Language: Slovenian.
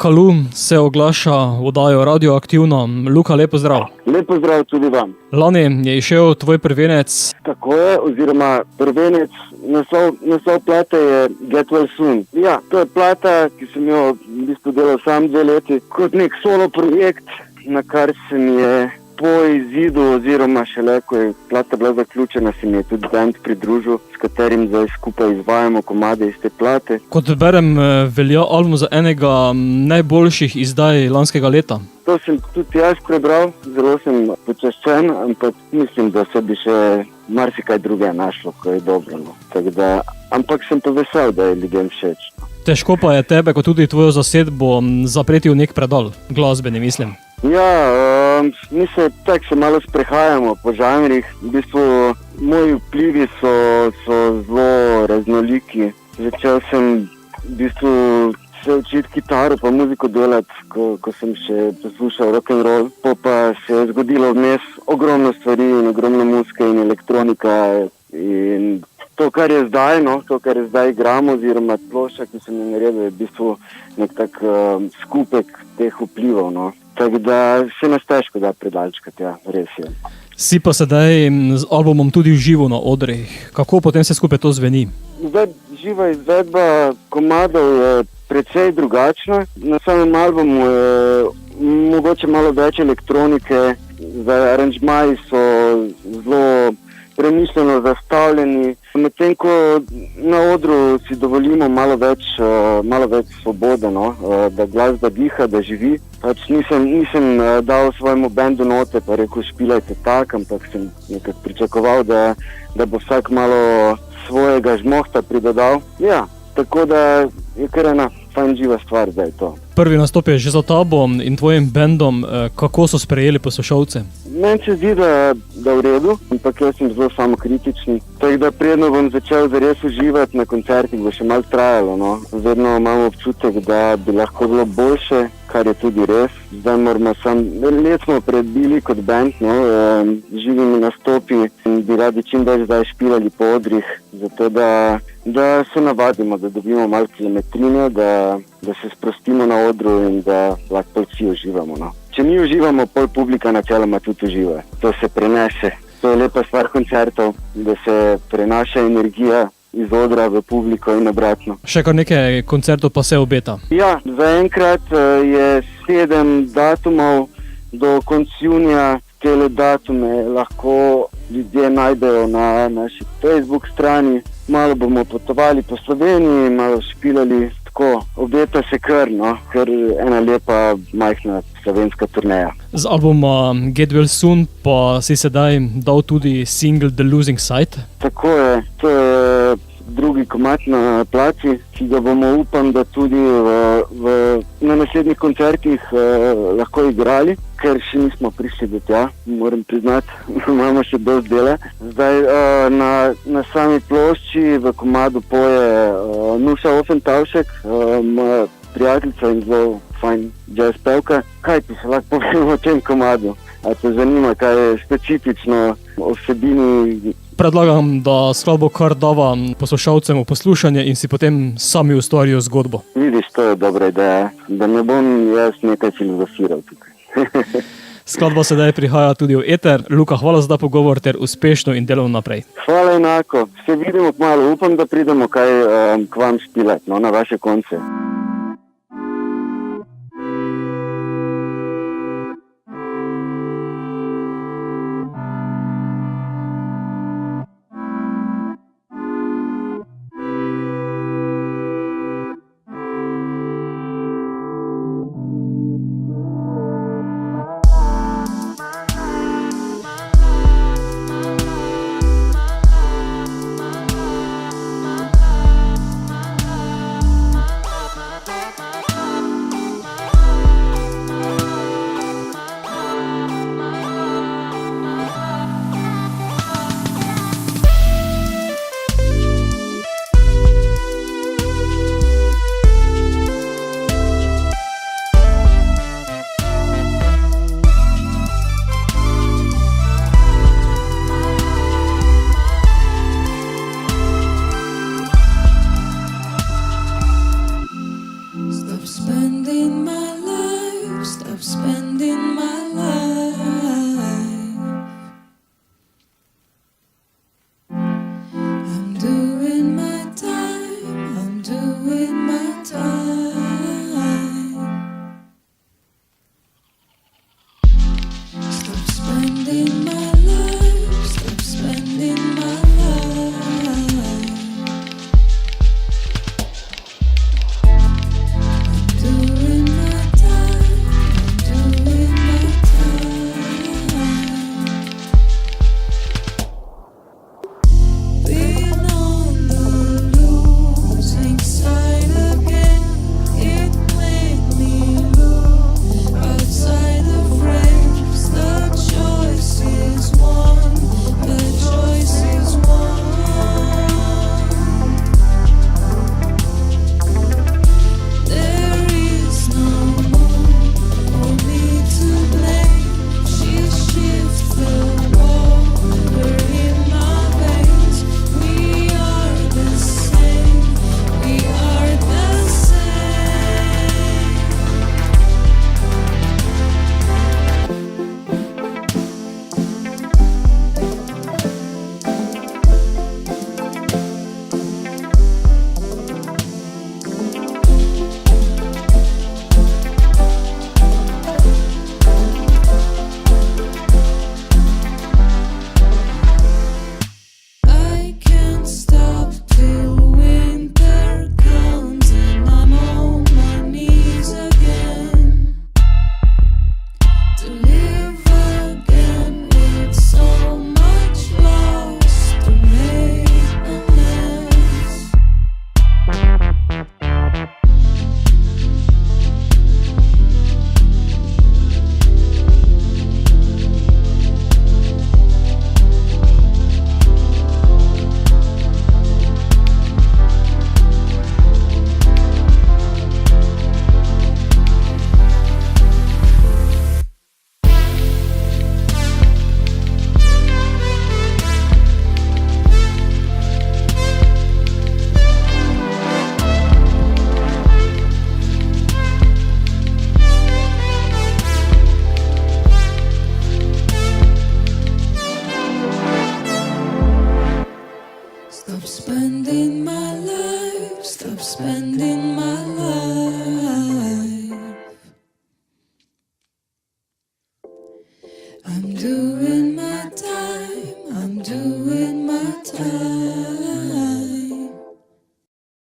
Kalu se oglaša v oddajo Radioaktivno. Luka, lepo zdrav. Lepo zdrav tudi vam. Lani je izšel tvoj prvenec. Tako je, oziroma prvenec, naslov plate je Get Well Soon. Ja, to je plata, ki sem jo v bistvu delal sam 2 leti, kot nek solo projekt, na kar se mi je po izidu, oziroma šele, ko je plata bila zaključena, se mi je tudi band pridružil, s katerim zdaj skupaj izvajamo komade iz te plate. Kot berem, velja album za enega najboljših izdaj lanskega leta. To sem tudi jaz prebral, zelo sem počaščen, ampak mislim, da se bi še marsikaj druge našlo, ko je dobro. Ampak sem pa vesel, da je ljudem všeč. Težko pa je tebe, kot tudi tvojo zasedbo, zapreti v nek predal, glasbeni, mislim. Ja, mi se malo sprehajamo po žanrih. V bistvu moji vplivi so zelo raznoliki. Začel sem v bistvu se učiti kitaro pa muziko delati, ko sem še poslušal rock'n'roll. Pa se je zgodilo vmes ogromno stvari in ogromno muzike in elektronika in to, kar je zdaj igramo, oziroma plošča, ki sem jo naredil, je v bistvu nek tak skupek teh vplivov, no. Tako da se nas težko da predalčkati, ja, res je. Si pa sedaj z albumom tudi v živo na odrih. Kako potem se skupaj to zveni? Zdaj, živa izvedba komadov je precej drugačna. Na samem albumu je mogoče malo več elektronike, zdaj aranžmaji so zelo premišljeno zastavljeni, medtem ko na odru si dovolimo malo več svobode, no? Da glasba diha, da živi. Pač nisem dal svojemu bendu note pa rekel, špilajte tak, ampak sem nekako pričakoval, da bo vsak malo svojega žmohta pridodal. Ja, tako da je kar ena fajn živa stvar zdaj to. Prvi nastop je že za tabo in tvojim bendom. Kako so sprejeli poslušalce? Meni se zdi, da v redu, ampak jaz sem zelo samokritičen. Tako da predno bom začel zares uživati na koncertih, bo še malo trajalo, no. Vedno imam občutek, da bi lahko bilo boljše, kar je tudi res. Zdaj moramo let smo prebili kot band, no, živimi nastopi in bi radi čim več zdaj špilali po odrih, zato da se navadimo, da dobimo malo kilometrine, da se sprostimo na odru in da lahko vsi uživamo, no. Če mi uživamo, pol publika načeloma tudi uživa. To se prenese. To je lepa stvar koncertov, da se prenaša energija iz odra v publiko in obratno. Še kar nekaj koncertov pa se obeta. Ja, zaenkrat je 7 datumov do konca junija. Tele datume lahko ljudje najdejo na naši Facebook strani. Malo bomo potovali po Sloveniji, malo špilali. Tako, obeta se kar ena lepa, majhna slovenska turneja. Z albuma Get Well Soon pa si sedaj dal tudi single The Losing Side. Tako je, to je drugi komad na plati, ki ga bomo, upam, da tudi na naslednjih koncertih lahko igrali, ker še nismo prišli do tja, moram priznati, imamo še dosti dela. Zdaj na sami plošči v komadu poje Nuša Ofentavšek, moja prijateljica in zelo fajn jazz pevka. Kaj ti se lahko povemo o tem komadu? A te zanima, kaj je specifično o vsebini? Predlagam, da skladbo kar dava poslušalcem v poslušanje in si potem sami ustvarijo zgodbo. Vidiš, to je dobra ideja, da ne bom jaz nekaj filozofiral tukaj. Skladba sedaj prihaja tudi v eter. Luka, hvala za ta pogovor ter uspešno in delovno naprej. Hvala enako. Se vidimo kmalu. Upam, da pridemo kaj k vam špilati, no, na vaše konce. Stop spending my life. I'm doing my time. I'm doing my time. Stop spending my life. Stop spending my life. Doing my time, I'm doing my time. Being on the losing side again, it made me look outside the frames. The choice is one, the choice is one. There is no more for me to blame. She shifts the water in my veins. We are the same. We are the same. I can't stop till winter comes and I'm on my knees again. To live again with so much lost to make amends. Stop spending my life. Stop spending my life.